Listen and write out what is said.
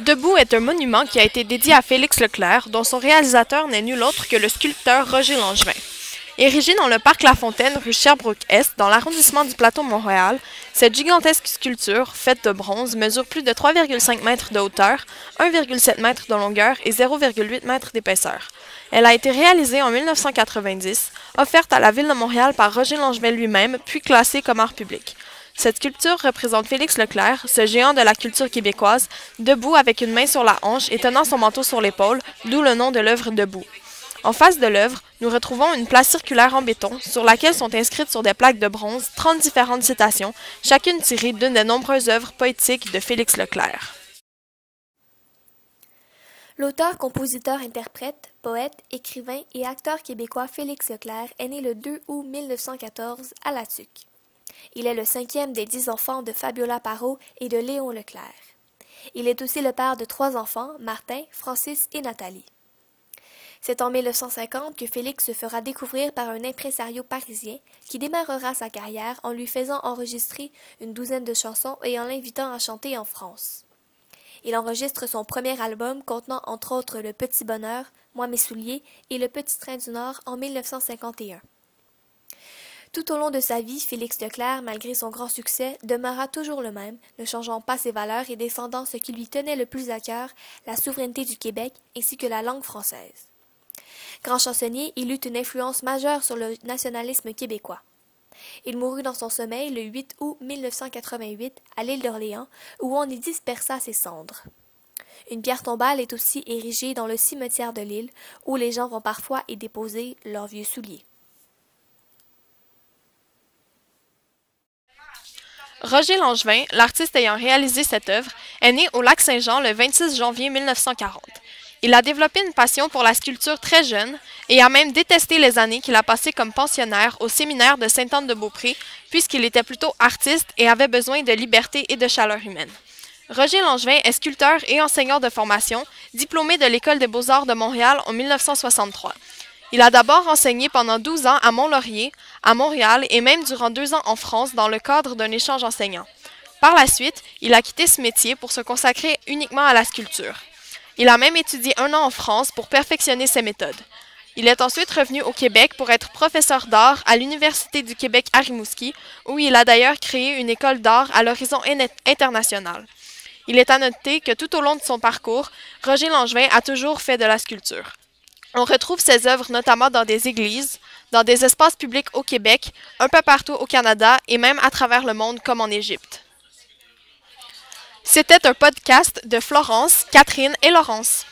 Debout est un monument qui a été dédié à Félix Leclerc, dont son réalisateur n'est nul autre que le sculpteur Roger Langevin. Érigée dans le parc La Fontaine, rue Sherbrooke-Est, dans l'arrondissement du Plateau-Montréal, cette gigantesque sculpture, faite de bronze, mesure plus de 3,5 mètres de hauteur, 1,7 mètres de longueur et 0,8 mètres d'épaisseur. Elle a été réalisée en 1990, offerte à la Ville de Montréal par Roger Langevin lui-même, puis classée comme art public. Cette sculpture représente Félix Leclerc, ce géant de la culture québécoise, debout avec une main sur la hanche et tenant son manteau sur l'épaule, d'où le nom de l'œuvre Debout. En face de l'œuvre, nous retrouvons une place circulaire en béton sur laquelle sont inscrites sur des plaques de bronze 30 différentes citations, chacune tirée d'une des nombreuses œuvres poétiques de Félix Leclerc. L'auteur, compositeur, interprète, poète, écrivain et acteur québécois Félix Leclerc est né le 2 août 1914 à La Tuque. Il est le 5e des 10 enfants de Fabiola Parot et de Léon Leclerc. Il est aussi le père de 3 enfants, Martin, Francis et Nathalie. C'est en 1950 que Félix se fera découvrir par un impresario parisien qui démarrera sa carrière en lui faisant enregistrer une douzaine de chansons et en l'invitant à chanter en France. Il enregistre son premier album contenant entre autres Le Petit Bonheur, Moi mes souliers et Le Petit Train du Nord en 1951. Tout au long de sa vie, Félix Leclerc, malgré son grand succès, demeura toujours le même, ne changeant pas ses valeurs et défendant ce qui lui tenait le plus à cœur, la souveraineté du Québec ainsi que la langue française. Grand chansonnier, il eut une influence majeure sur le nationalisme québécois. Il mourut dans son sommeil le 8 août 1988 à l'île d'Orléans, où on y dispersa ses cendres. Une pierre tombale est aussi érigée dans le cimetière de l'île, où les gens vont parfois y déposer leurs vieux souliers. Roger Langevin, l'artiste ayant réalisé cette œuvre, est né au Lac-Saint-Jean le 26 janvier 1940. Il a développé une passion pour la sculpture très jeune et a même détesté les années qu'il a passées comme pensionnaire au séminaire de Sainte-Anne-de-Beaupré, puisqu'il était plutôt artiste et avait besoin de liberté et de chaleur humaine. Roger Langevin est sculpteur et enseignant de formation, diplômé de l'École des beaux-arts de Montréal en 1963. Il a d'abord enseigné pendant 12 ans à Mont-Laurier, à Montréal et même durant 2 ans en France dans le cadre d'un échange enseignant. Par la suite, il a quitté ce métier pour se consacrer uniquement à la sculpture. Il a même étudié 1 an en France pour perfectionner ses méthodes. Il est ensuite revenu au Québec pour être professeur d'art à l'Université du Québec à Rimouski, où il a d'ailleurs créé une école d'art à l'horizon international. Il est à noter que tout au long de son parcours, Roger Langevin a toujours fait de la sculpture. On retrouve ses œuvres notamment dans des églises, dans des espaces publics au Québec, un peu partout au Canada et même à travers le monde comme en Égypte. C'était un podcast de Florence, Catherine et Laurence.